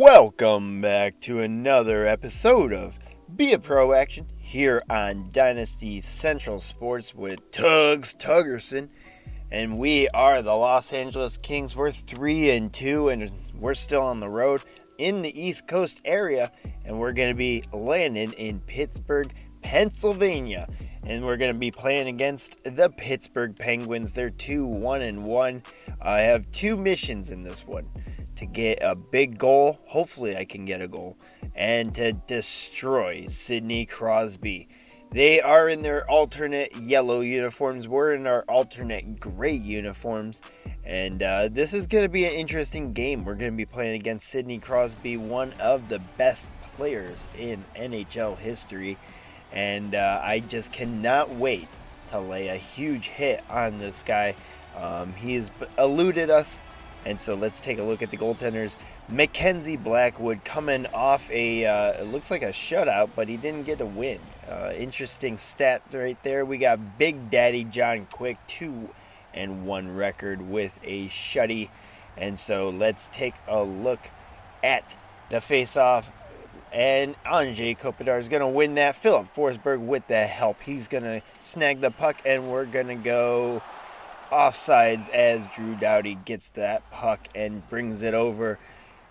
Welcome back to another episode of Be a Pro Action here on Dynasty Central Sports with Tugersson. And we are the Los Angeles Kings. We're 3-2 and we're still on the road in the East Coast area. And we're going to be landing in Pittsburgh, Pennsylvania. And we're going to be playing against the Pittsburgh Penguins. They're 2-1-1. I have two missions in this one. To get a big goal, hopefully I can get a goal, and to destroy Sidney Crosby. They are in their alternate yellow uniforms. We're in our alternate gray uniforms, and this is going to be an interesting game. We're going to be playing against Sidney Crosby, one of the best players in NHL history, and I just cannot wait to lay a huge hit on this guy. He's eluded us. And so let's take a look at the goaltenders. Mackenzie Blackwood coming off it looks like a shutout, but he didn't get a win. Interesting stat right there. We got Big Daddy John Quick, 2-1 record with a shutty. And so let's take a look at the face-off. And Anze Kopitar is going to win that. Filip Forsberg with the help. He's going to snag the puck, and we're going to go offsides as Drew Doughty gets that puck and brings it over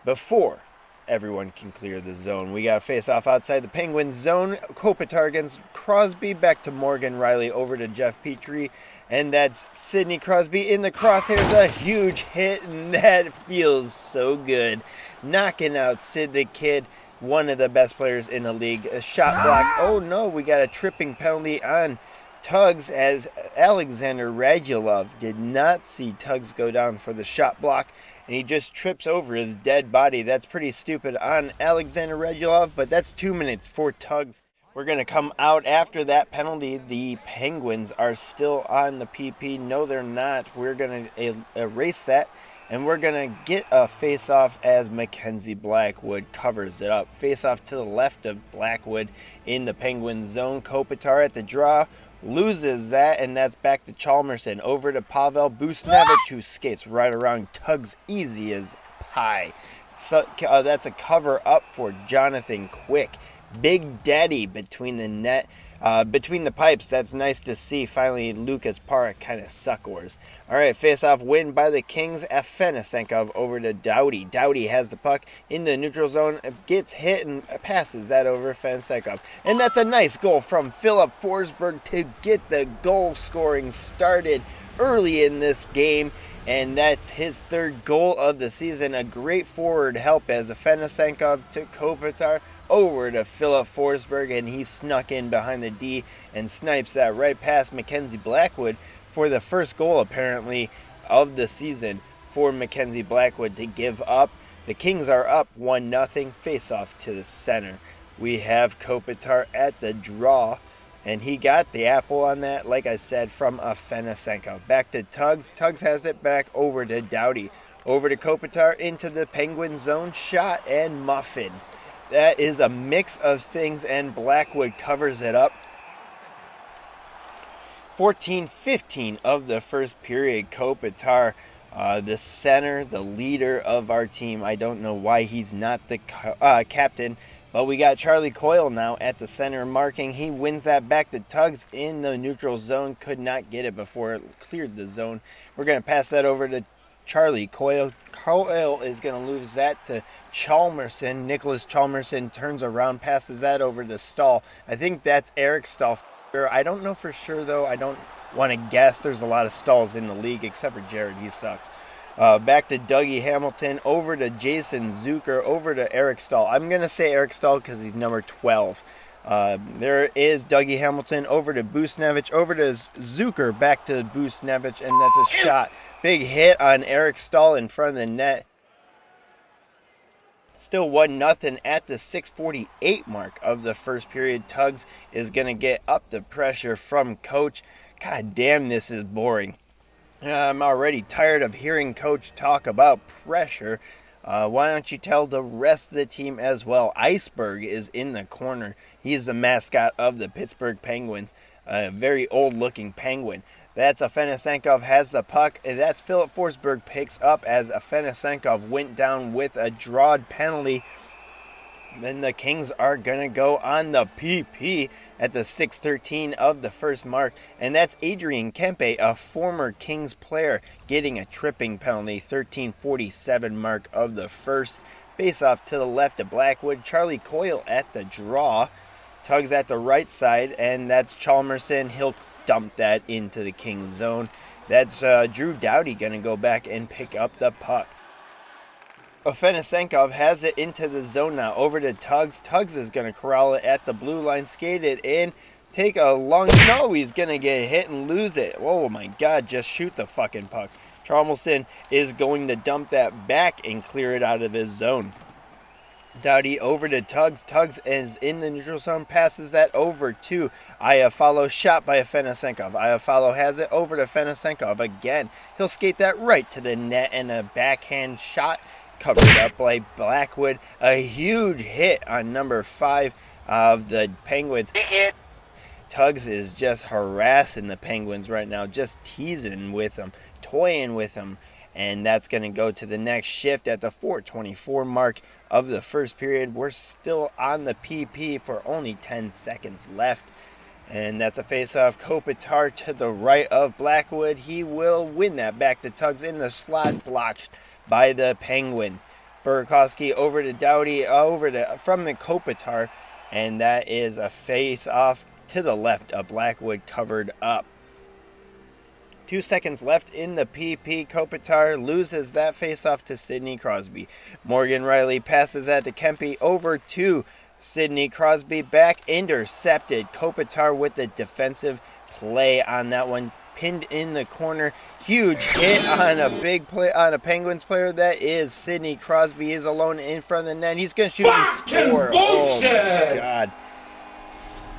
before everyone can clear the zone. We got a face-off outside the Penguins zone. Kopitar against Crosby, back to Morgan Riley, over to Jeff Petrie, and that's Sidney Crosby in the crosshairs. A huge hit, and that feels so good. Knocking out Sid the Kid, one of the best players in the league. A shot block. Oh no, we got a tripping penalty on Tugs, as Alexander Radulov did not see Tugs go down for the shot block, and he just trips over his dead body. That's pretty stupid on Alexander Radulov, but that's 2 minutes for Tugs. We're going to come out after that penalty. The Penguins are still on the PP. No, they're not. We're going to erase that, and we're going to get a face-off as Mackenzie Blackwood covers it up. Face-off to the left of Blackwood in the Penguin zone. Kopitar at the draw. Loses that, and that's back to Chalmerson. Over to Pavel Buchnevich, who skates right around Tugs easy as pie. So that's a cover up for Jonathan Quick. Big Daddy between the net, between the pipes. That's nice to see. Finally, Lucas Parra kind of suckers. All right, face-off win by the Kings. Afanasenkov over to Doughty. Doughty has the puck in the neutral zone, gets hit and passes that over Afanasenkov. And that's a nice goal from Filip Forsberg to get the goal scoring started early in this game. And that's his third goal of the season. A great forward help as Afanasenkov to Kopitar over to Filip Forsberg, and he snuck in behind the D and snipes that right past Mackenzie Blackwood for the first goal, apparently, of the season for Mackenzie Blackwood to give up. The Kings are up 1-0, face-off to the center. We have Kopitar at the draw, and he got the apple on that, like I said, from Afanasenkov. Back to Tugs. Tugs has it back over to Doughty. Over to Kopitar into the Penguin zone. Shot and muffin. That is a mix of things, and Blackwood covers it up. 14-15 of the first period. Kopitar, the center, the leader of our team. I don't know why he's not the captain, but we got Charlie Coyle now at the center marking. He wins that back to Tugs in the neutral zone. Could not get it before it cleared the zone. We're going to pass that over to Charlie Coyle. Coyle is going to lose that to Chalmerson. Nicholas Chalmerson turns around, passes that over to Stahl. I think that's Eric Stahl. I don't know for sure, though. I don't want to guess. There's a lot of Stahls in the league, except for Jared. He sucks. Back to Dougie Hamilton, over to Jason Zucker, over to Eric Stahl. I'm going to say Eric Stahl because he's number 12. There is Dougie Hamilton, over to Buchnevich, over to Zucker, back to Buchnevich, and that's a shot. Big hit on Eric Stahl in front of the net. Still 1-0 at the 6:48 mark of the first period. Tugs is going to get up the pressure from Coach. God damn, this is boring. I'm already tired of hearing Coach talk about pressure. Why don't you tell the rest of the team as well? Iceberg is in the corner. He is the mascot of the Pittsburgh Penguins. A very old-looking penguin. That's Afanasenkov has the puck. And that's Philip Forsberg picks up as Afanasenkov went down with a drawed penalty. Then the Kings are going to go on the PP at the 6:13 of the first mark. And that's Adrian Kempe, a former Kings player, getting a tripping penalty. 13:47 mark of the first. Face off to the left of Blackwood. Charlie Coyle at the draw. Tugs at the right side. And that's Chalmerson. He'll dump that into the Kings zone. That's Drew Doughty going to go back and pick up the puck. Afanasenkov has it into the zone now. Over to Tugs. Tugs is going to corral it at the blue line. Skate it in. Take a long... No, he's going to get hit and lose it. Oh my God, just shoot the fucking puck. Chalmerson is going to dump that back and clear it out of his zone. Doughty over to Tugs. Tugs is in the neutral zone. Passes that over to Iafallo. Shot by Afanasenkov. Iafallo has it over to Afanasenkov again. He'll skate that right to the net and a backhand shot. Covered up by Blackwood. A huge hit on number 5 of the Penguins. Tugs is just harassing the Penguins right now. Just teasing with them. Toying with them. And that's going to go to the next shift at the 4:24 mark of the first period. We're still on the PP for only 10 seconds left. And that's a face-off. Kopitar to the right of Blackwood. He will win that back to Tugs in the slot, blocked by the Penguins. Burakovsky over to Doughty, from the Kopitar, and that is a face-off to the left of Blackwood, covered up. 2 seconds left in the PP. Kopitar loses that face-off to Sidney Crosby. Morgan Riley passes that to Kempe, over to Sidney Crosby, back intercepted. Kopitar with the defensive play on that one. Pinned in the corner. Huge hit on a big play on a Penguins player. That is Sidney Crosby. Is alone in front of the net. He's going to shoot and score. Bullshit. Oh my God.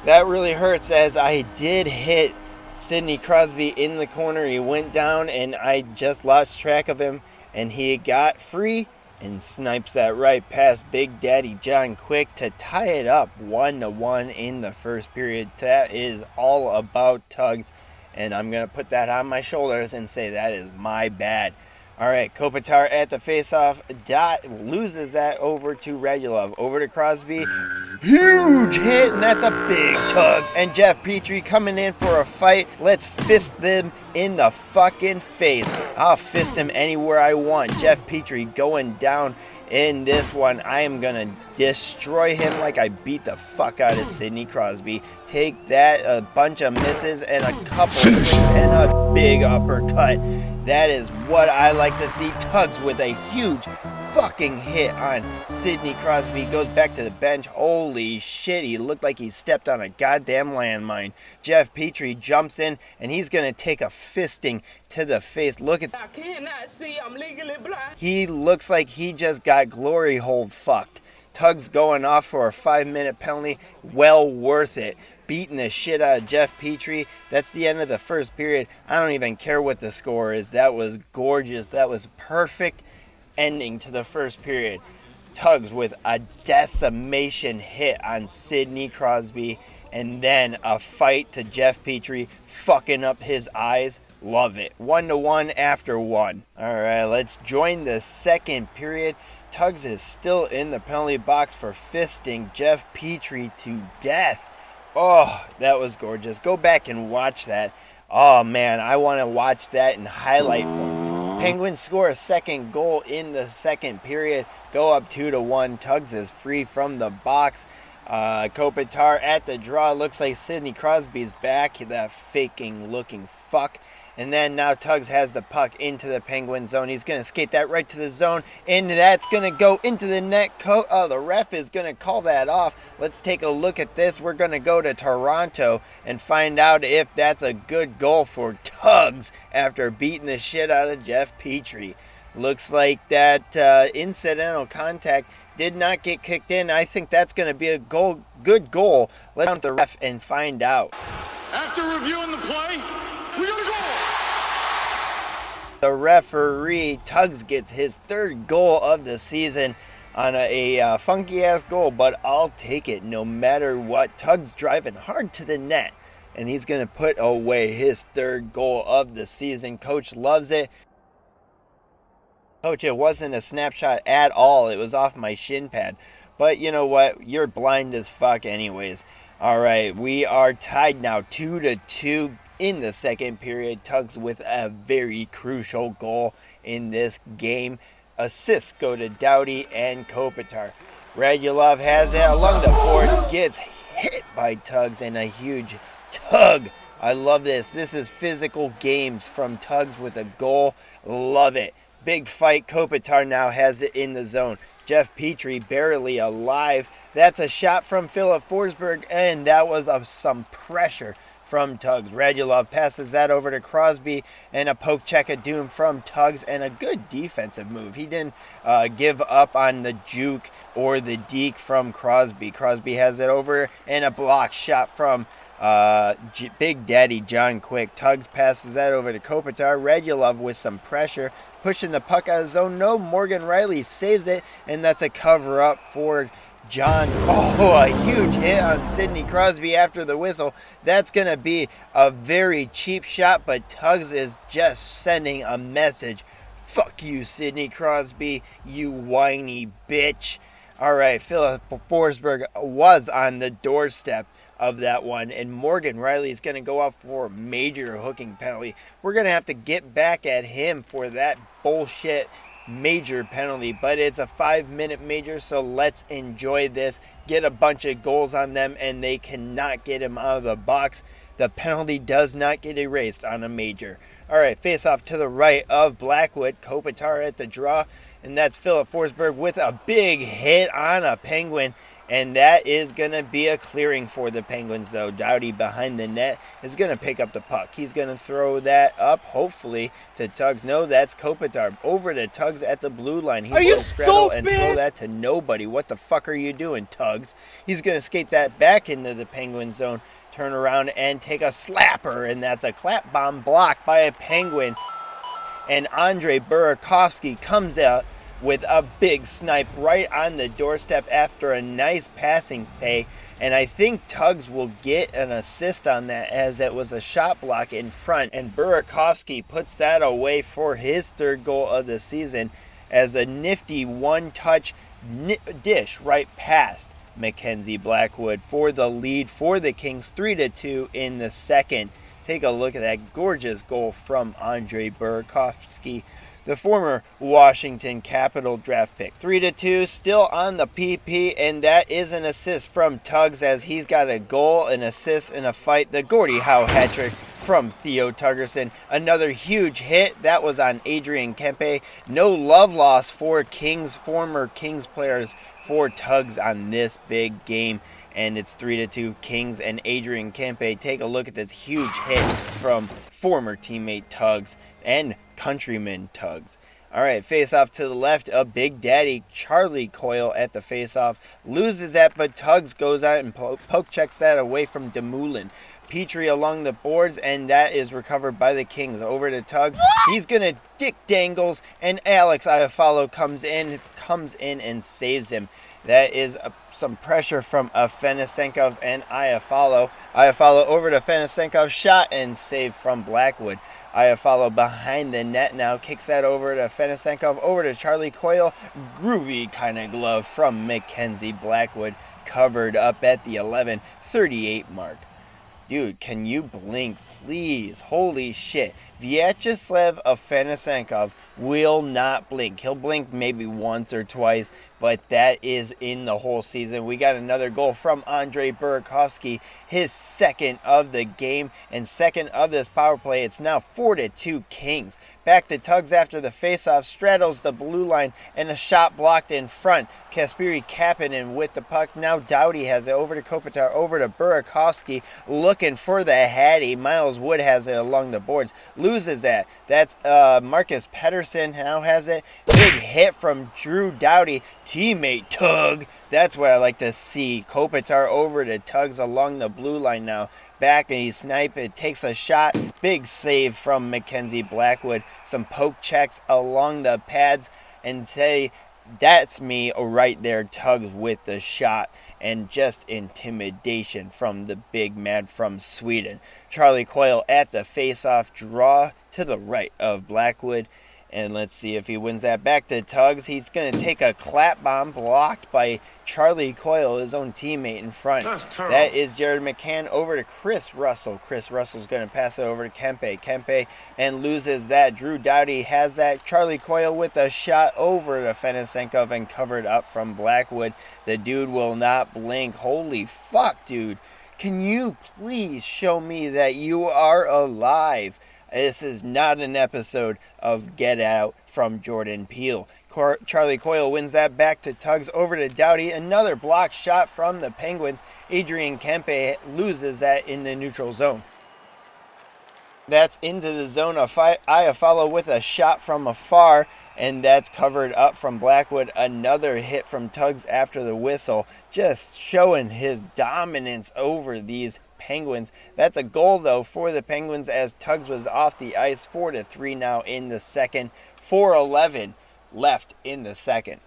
That really hurts, as I did hit Sidney Crosby in the corner. He went down and I just lost track of him, and he got free and snipes that right past Big Daddy John Quick to tie it up 1-1 in the first period. That is all about Tugs. And I'm going to put that on my shoulders and say that is my bad. All right, Kopitar at the faceoff. Dot loses that over to Radulov. Over to Crosby. Huge hit, and that's a big tug. And Jeff Petrie coming in for a fight. Let's fist them in the fucking face. I'll fist him anywhere I want. Jeff Petrie going down in this one. I am going to destroy him like I beat the fuck out of Sidney Crosby. Take that, a bunch of misses and a couple swings and a big uppercut. That is what I like to see. Tugs with a huge fucking hit on Sidney Crosby. Goes back to the bench. Holy shit, he looked like he stepped on a goddamn landmine. Jeff Petrie jumps in, and he's going to take a fisting to the face. Look at I cannot see. I'm legally blind. He looks like he just got glory hole fucked. Tugs going off for a 5-minute penalty. Well worth it. Beating the shit out of Jeff Petrie. That's the end of the first period. I don't even care what the score is. That was gorgeous. That was perfect ending to the first period. Tugs with a decimation hit on Sidney Crosby. And then a fight to Jeff Petrie, fucking up his eyes. Love it. 1-1 after one. All right, let's join the second period. Tugs is still in the penalty box for fisting Jeff Petrie to death. Oh, that was gorgeous. Go back and watch that. Oh, man, I want to watch that in highlight form. Penguins score a second goal in the second period. Go up 2-1. Tugs is free from the box. Kopitar at the draw. Looks like Sidney Crosby's back. That faking looking fuck. And then now Tugs has the puck into the Penguin zone. He's going to skate that right to the zone. And that's going to go into the net. The ref is going to call that off. Let's take a look at this. We're going to go to Toronto and find out if that's a good goal for Tugs after beating the shit out of Jeff Petrie. Looks like that incidental contact did not get kicked in. I think that's going to be a good goal. Let's count the ref and find out. After reviewing the play, we got a goal. The referee, Tugs, gets his third goal of the season on a funky-ass goal, but I'll take it no matter what. Tugs driving hard to the net. and he's going to put away his third goal of the season. Coach loves it. Coach, it wasn't a snapshot at all. It was off my shin pad. But you know what? You're blind as fuck anyways. All right, we are tied now 2-2 in the second period. Tugs with a very crucial goal in this game. Assists go to Doughty and Kopitar. Radulov has it along the boards, gets hit by Tugs, and a huge tug. I love this. This is physical games from Tugs with a goal. Love it. Big fight. Kopitar now has it in the zone. Jeff Petrie barely alive. That's a shot from Philip Forsberg, and that was some pressure from Tugs. Radulov passes that over to Crosby, and a poke check of doom from Tugs, and a good defensive move. He didn't give up on the juke or the deke from Crosby. Crosby has it over, and a block shot from Big Daddy John Quick. Tugs passes that over to Kopitar. Radulov with some pressure, pushing the puck out of zone. No, Morgan Riley saves it, and that's a cover-up for John. Oh, a huge hit on Sidney Crosby after the whistle. That's going to be a very cheap shot, but Tugs is just sending a message. Fuck you, Sidney Crosby, you whiny bitch. All right, Philip Forsberg was on the doorstep of that one, and Morgan Riley is going to go out for a major hooking penalty. We're going to have to get back at him for that bullshit major penalty, but it's a 5-minute major, so let's enjoy this. Get a bunch of goals on them, and they cannot get him out of the box. The penalty does not get erased on a major. All right, face off to the right of Blackwood. Kopitar at the draw, and that's Philip Forsberg with a big hit on a Penguin. And that is going to be a clearing for the Penguins, though. Doughty behind the net is going to pick up the puck. He's going to throw that up, hopefully, to Tugs. No, that's Kopitar. Over to Tugs at the blue line. He's going to straddle and throw that to nobody. What the fuck are you doing, Tugs? He's going to skate that back into the Penguin zone, turn around, and take a slapper. And that's a clap bomb blocked by a Penguin. And Andre Burakovsky comes out with a big snipe right on the doorstep after a nice passing play. And I think Tugs will get an assist on that, as it was a shot block in front. And Burakovsky puts that away for his third goal of the season, as a nifty one-touch dish right past Mackenzie Blackwood for the lead for the Kings, 3-2 in the second. Take a look at that gorgeous goal from Andre Burakovsky, the former Washington Capital draft pick. 3-2, still on the PP, and that is an assist from Tugs, as he's got a goal, an assist, and a fight. The Gordie Howe hat trick from Theo Tugersson. Another huge hit. That was on Adrian Kempe. No love lost for former Kings players for Tugs on this big game. And it's 3-2 Kings and Adrian Kempe. Take a look at this huge hit from former teammate Tugs and countryman Tugs. All right, face-off to the left of Big Daddy Charlie Coyle at the face-off. Loses that, but Tugs goes out and poke checks that away from Demoulin. Petrie along the boards, and that is recovered by the Kings. Over to Tugs. He's going to dick dangles, and Alex Iafallo comes in and saves him. That is some pressure from Afanasenkov and Iafallo. Iafallo over to Afanasenkov, shot and save from Blackwood. Iafallo behind the net now, kicks that over to Afanasenkov, over to Charlie Coyle. Groovy kind of glove from Mackenzie Blackwood, covered up at the 11:38 mark. Dude, can you blink, please? Holy shit. Vyacheslav Afanasenkov will not blink. He'll blink maybe once or twice, but that is in the whole season. We got another goal from Andre Burakovsky, his second of the game and second of this power play. It's now 4-2 Kings. Back to Tugs after the faceoff, straddles the blue line, and a shot blocked in front. Kasperi Kapanen with the puck. Now Doughty has it over to Kopitar, over to Burakovsky, looking for the Hattie. Miles Wood has it along the boards, loses that. That's Marcus Pettersson now has it. Big hit from Drew Doughty, teammate Tug. That's what I like to see. Kopitar over to Tugs along the blue line now. Back, and he snipes it, takes a shot. Big save from Mackenzie Blackwood. Some poke checks along the pads, and say That's me right there, Tugs with the shot, and just intimidation from the big man from Sweden. Charlie Coyle at the face-off draw to the right of Blackwood. And let's see if he wins that back to Tugs. He's going to take a clap bomb blocked by Charlie Coyle, his own teammate in front. That is Jared McCann over to Chris Russell. Chris Russell's going to pass it over to Kempe. Kempe and loses that. Drew Doughty has that. Charlie Coyle with a shot over to Fenisenkov and covered up from Blackwood. The dude will not blink. Holy fuck, dude. Can you please show me that you are alive? This is not an episode of Get Out from Jordan Peele. Charlie Coyle wins that back to Tugs over to Doughty. Another block shot from the Penguins. Adrian Kempe loses that in the neutral zone. That's into the zone. Iafallo with a shot from afar, and that's covered up from Blackwood. Another hit from Tugs after the whistle, just showing his dominance over these Penguins. That's a goal, though, for the Penguins as Tugs was off the ice. 4-3 now in the second. 4:11 left in the second.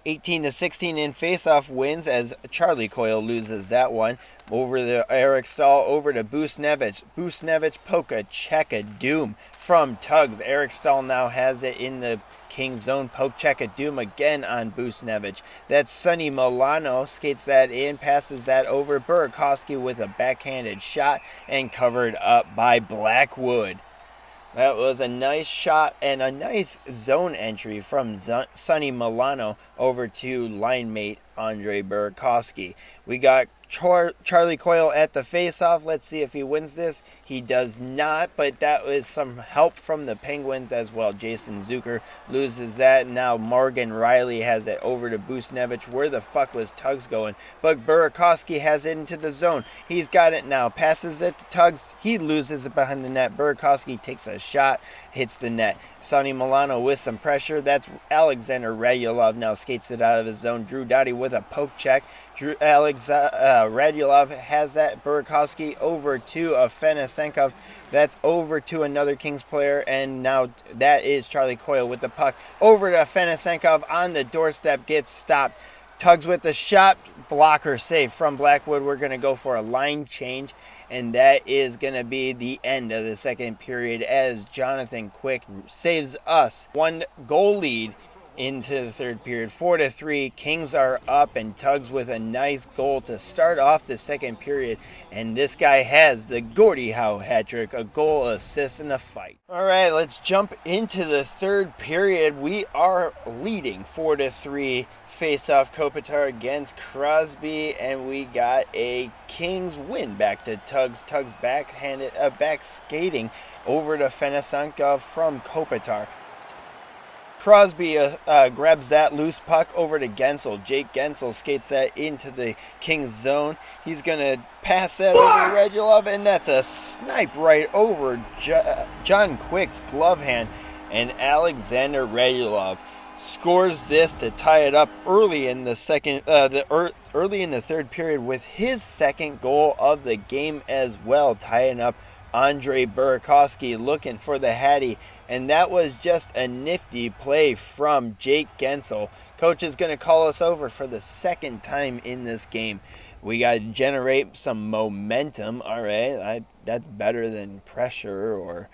18-16 in faceoff wins as Charlie Coyle loses that one. Over to Eric Stahl, over to Busnevich. Busnevich, Poka, Checka, Doom from Tugs. Eric Stahl now has it in the King zone. Poke, Checka, Doom again on Busnevich. That's Sonny Milano, skates that in, passes that over. Burakovsky with a backhanded shot and covered up by Blackwood. That was a nice shot and a nice zone entry from Sonny Milano over to line mate Andre Burakovsky. We got Charlie Coyle at the faceoff. Let's see if he wins this. He does not, but that was some help from the Penguins as well. Jason Zucker loses that. Now Morgan Riley has it over to Busnevich. Where the fuck was Tugs going? But Burakovsky has it into the zone. He's got it now. Passes it to Tugs. He loses it behind the net. Burakovsky takes a shot, hits the net. Sonny Milano with some pressure. That's Alexander Radulov now skates it out of his zone. Drew Doughty with a poke check. Radulov has that. Burakovsky over to Fenisenkov. That's over to another Kings player, and now that is Charlie Coyle with the puck. Over to Fenisenkov on the doorstep, gets stopped. Tugs with the shot, blocker save from Blackwood. We're going to go for a line change, and that is going to be the end of the second period as Jonathan Quick saves us 1-goal lead into the third period. 4-3, Kings are up, and Tugs with a nice goal to start off the second period. And this guy has the Gordie Howe hat trick, a goal, assist, and a fight. All right, let's jump into the third period. We are leading 4-3. Face-off Kopitar against Crosby, and we got a Kings win back to Tugs. Tugs back skating over to Fenisenkov from Kopitar. Crosby grabs that loose puck over to Gensel. Jake Gensel skates that into the Kings zone. He's going to pass that over to Radulov, and that's a snipe right over John Quick's glove hand. And Alexander Radulov scores this to tie it up early in the third period with his second goal of the game as well, tying up Andre Burakovsky looking for the Hattie, and that was just a nifty play from Jake Gensel. Coach is going to call us over for the second time in this game. We got to generate some momentum. All right, that's better than pressure or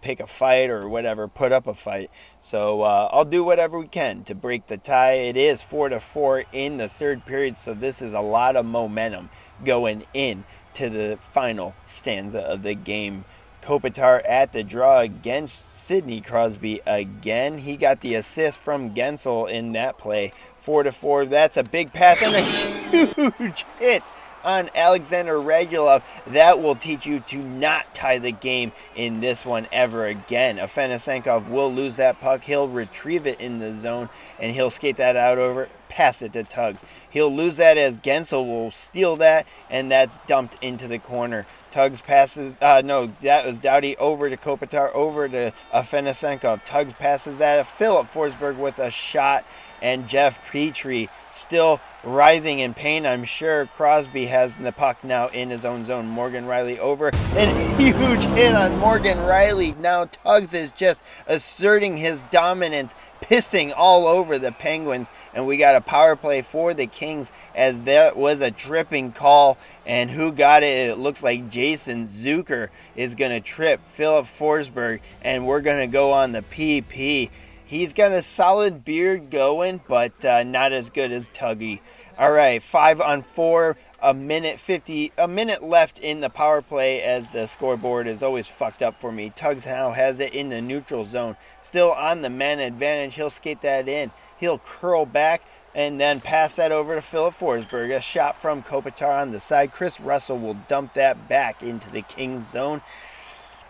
pick a fight or whatever, put up a fight. So I'll do whatever we can to break the tie. It is 4-4 in the third period, so this is a lot of momentum going in to the final stanza of the game. Kopitar at the draw against Sidney Crosby again. He got the assist from Gensel in that play. 4-4. That's a big pass and a huge hit on Alexander Radulov. That will teach you to not tie the game in this one ever again. Fenisenkov will lose that puck. He'll retrieve it in the zone, and he'll skate that out over, pass it to Tugs. He'll lose that as Gensel will steal that, and that's dumped into the corner. Tugs passes, that was Doughty over to Kopitar, over to Fenisenkov. Tugs passes that. Philip Forsberg with a shot, and Jeff Petrie still writhing in pain, I'm sure. Crosby has the puck now in his own zone. Morgan Riley over, and huge hit on Morgan Riley. Now Tugs is just asserting his dominance, pissing all over the Penguins, and we got a power play for the Kings as that was a tripping call. And who got it? It looks like Jason Zucker is going to trip Philip Forsberg, and we're going to go on the PP. He's got a solid beard going, but not as good as Tuggy. All right, 5-on-4, a minute left in the power play as the scoreboard is always fucked up for me. Tugs now has it in the neutral zone. Still on the man advantage. He'll skate that in. He'll curl back and then pass that over to Philip Forsberg. A shot from Kopitar on the side. Chris Russell will dump that back into the Kings zone.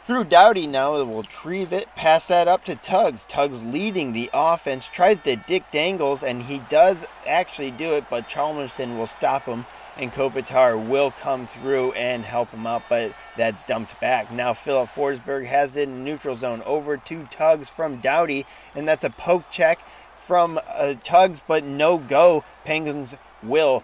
Drew Doughty now will retrieve it, pass that up to Tugs. Tugs leading the offense, tries to Dick Dangles, and he does actually do it, but Chalmerson will stop him, and Kopitar will come through and help him out, but that's dumped back. Now Philip Forsberg has it in neutral zone over to Tugs from Doughty, and that's a poke check from Tugs, but no go. Penguins will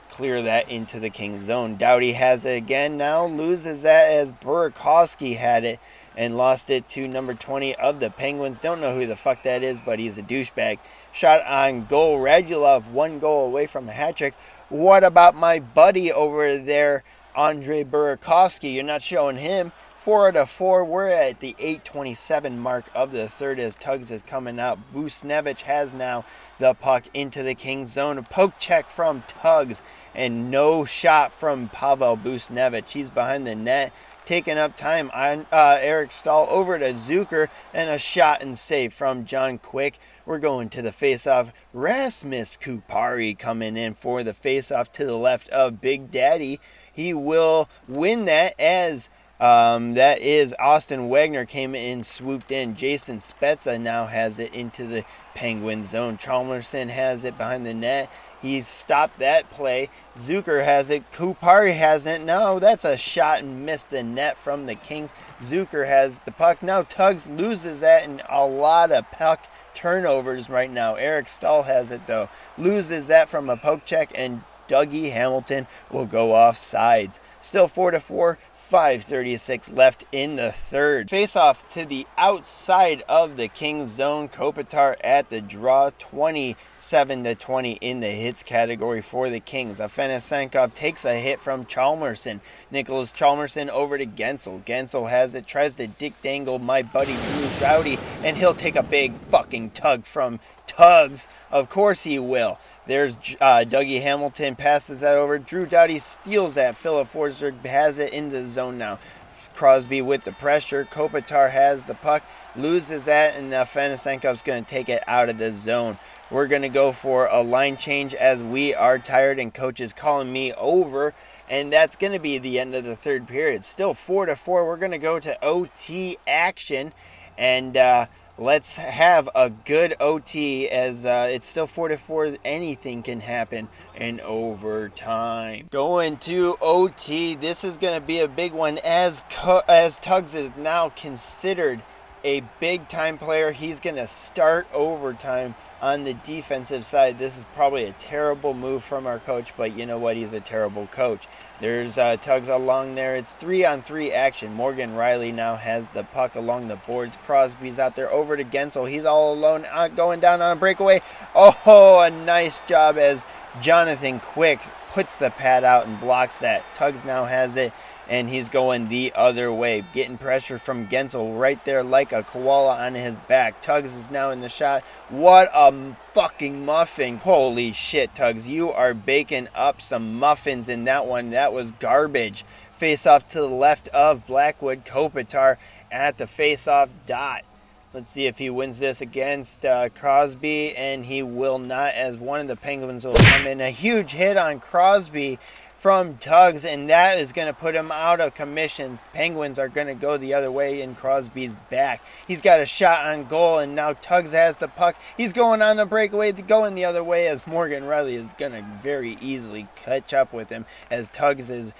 clear that into the Kings zone. Doughty has it again now, loses that as Burakovsky had it and lost it to number 20 of the Penguins. Don't know who the fuck that is, but he's a douchebag. Shot on goal. Radulov 1 goal away from a hat trick. What about my buddy over there, Andre Burakovsky? You're not showing him. 4-4, we're at the 8:27 mark of the third as Tugs is coming out. Busnevich has now the puck into the Kings zone. A poke check from Tugs and no shot from Pavel Busnevich. He's behind the net, taking up time on Eric Stahl over to Zucker, and a shot and save from John Quick. We're going to the faceoff. Rasmus Kupari coming in for the faceoff to the left of Big Daddy. He will win that as that is Austin Wagner came in, swooped in. Jason Spezza now has it into the Penguin zone. Chalmerson has it behind the net. He's stopped that play. Zucker has it. Kupari hasn't. No, that's a shot and missed the net from the Kings. Zucker has the puck. Now Tugs loses that, and a lot of puck turnovers right now. Eric Stahl has it, though. Loses that from a poke check, and Dougie Hamilton will go off sides. Still 4-4. 5:36 left in the third. Face off to the outside of the Kings zone. Kopitar at the draw, 27-20 in the hits category for the Kings. Afanasenkov takes a hit from Chalmerson. Nicholas Chalmerson over to Gensel. Gensel has it, tries to Dick Dangle my buddy Drew Doughty, and he'll take a big fucking tug from Tugs. Of course he will. There's Dougie Hamilton, passes that over. Drew Doughty steals that. Philip Forsberg has it in the zone now. Crosby with the pressure. Kopitar has the puck, loses that, and now Fanasenkov's going to take it out of the zone. We're going to go for a line change as we are tired and coach is calling me over, and that's going to be the end of the third period. Still 4-4. We're going to go to OT action, and let's have a good OT as it's still 4-4. Anything can happen in overtime. Going to OT. This is going to be a big one as Tugs is now considered a big-time player. He's going to start overtime on the defensive side. This is probably a terrible move from our coach, but you know what? He's a terrible coach. There's Tugs along there. It's 3-on-3 action. Morgan Riley now has the puck along the boards. Crosby's out there over to Gensel. He's all alone, going down on a breakaway. Oh, a nice job as Jonathan Quick puts the pad out and blocks that. Tugs now has it, and he's going the other way. Getting pressure from Gensel right there like a koala on his back. Tugs is now in the shot. What a fucking muffin. Holy shit, Tugs. You are baking up some muffins in that one. That was garbage. Face off to the left of Blackwood. Kopitar at the face off dot. Let's see if he wins this against Crosby, and he will not, as one of the Penguins will come in. A huge hit on Crosby from Tugs, and that is going to put him out of commission. Penguins are going to go the other way in Crosby's back. He's got a shot on goal, and now Tugs has the puck. He's going on the breakaway, going the other way as Morgan Riley is going to very easily catch up with him as Tugs is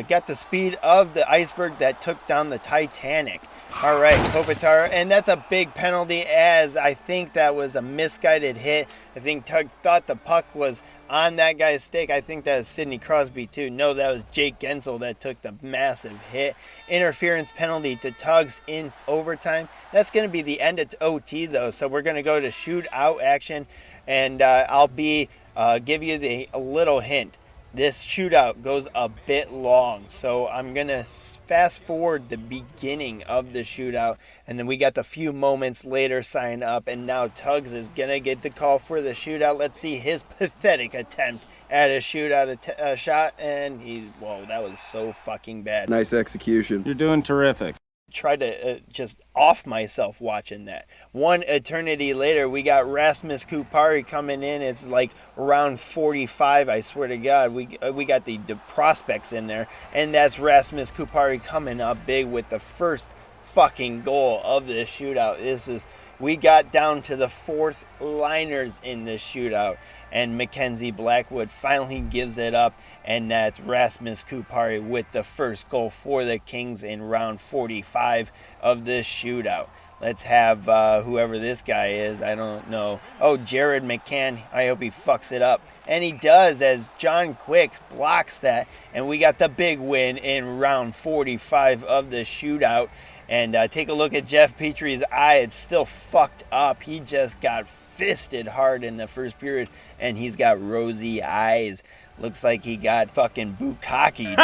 got the speed of the iceberg that took down the Titanic. All right, Kopitar, and that's a big penalty, as I think that was a misguided hit. I think Tugs thought the puck was on that guy's stick. I think that was Sidney Crosby too. No, that was Jake Gensel that took the massive hit. Interference penalty to Tugs in overtime. That's going to be the end of OT though, so we're going to go to shootout action, and I'll give you a little hint. This shootout goes a bit long, so I'm going to fast forward the beginning of the shootout, and then we got the few moments later sign up, and now Tugs is going to get the call for the shootout. Let's see his pathetic attempt at a shootout shot, and that was so fucking bad. Nice execution. You're doing terrific. Try to just off myself watching that. One eternity later, we got Rasmus Kupari coming in. It's like around 45, I swear to God. We got the prospects in there, and that's Rasmus Kupari coming up big with the first fucking goal of this shootout. We got down to the fourth liners in this shootout, and Mackenzie Blackwood finally gives it up, and that's Rasmus Kupari with the first goal for the Kings in round 45 of this shootout. Let's have whoever this guy is, I don't know. Oh, Jared McCann. I hope he fucks it up. And he does, as John Quick blocks that, and we got the big win in round 45 of the shootout. And take a look at Jeff Petrie's eye. It's still fucked up. He just got fisted hard in the first period, and he's got rosy eyes. Looks like he got fucking bukkakied.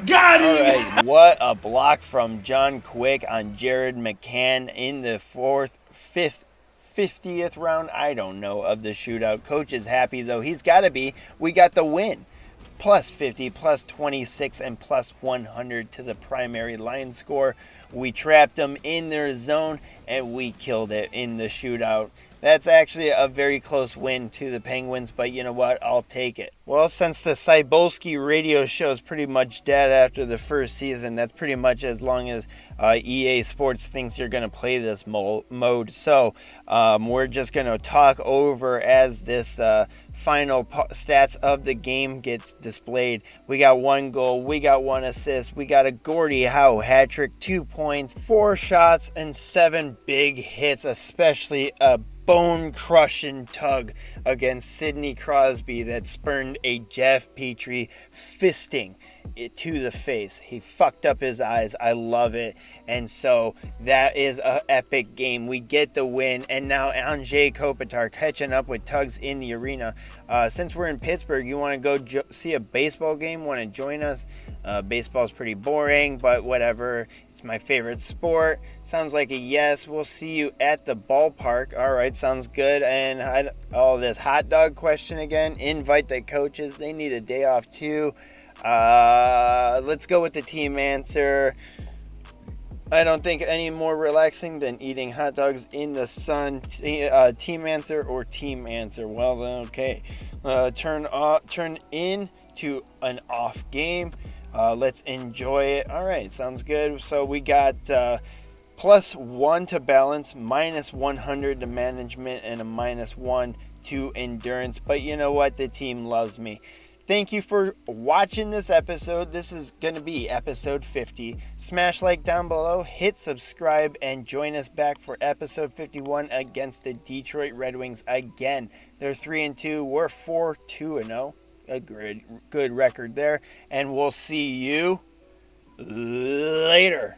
Got him! All right, what a block from John Quick on Jared McCann in the 50th round, I don't know, of the shootout. Coach is happy, though. He's got to be. We got the win. Plus 50, plus 26, and plus 100 to the primary line score. We trapped them in their zone, and we killed it in the shootout. That's actually a very close win to the Penguins, but you know what? I'll take it. Well, since the Cybulski radio show is pretty much dead after the first season, that's pretty much as long as EA Sports thinks you're going to play this mode. So we're just going to talk over as this final stats of the game gets displayed. We got 1 goal, we got 1 assist, we got a Gordie Howe hat trick, 2 points, 4 shots, and 7 big hits, especially a bone-crushing tug against Sidney Crosby that spurned a Jeff Petrie fisting it to the face. He fucked up his eyes. I love it. And so that is an epic game. We get the win, and now Anze Kopitar catching up with Tugs in the arena. Since we're in Pittsburgh, you want to go see a baseball game? Want to join us? Baseball's pretty boring, but whatever. It's my favorite sport. Sounds like a yes. We'll see you at the ballpark. All right, sounds good. And this hot dog question again. Invite the coaches. They need a day off too. Let's go with the team answer. I don't think any more relaxing than eating hot dogs in the sun. Team answer or team answer? Well, then, okay. Turn in to an off game. Let's enjoy it. All right, sounds good. So we got plus 1 to balance, minus 100 to management, and a minus 1 to endurance. But you know what? The team loves me. Thank you for watching this episode. This is going to be episode 50. Smash like down below, hit subscribe, and join us back for episode 51 against the Detroit Red Wings again. They're 3-2. We're 4-2-0. A good record there. And we'll see you later.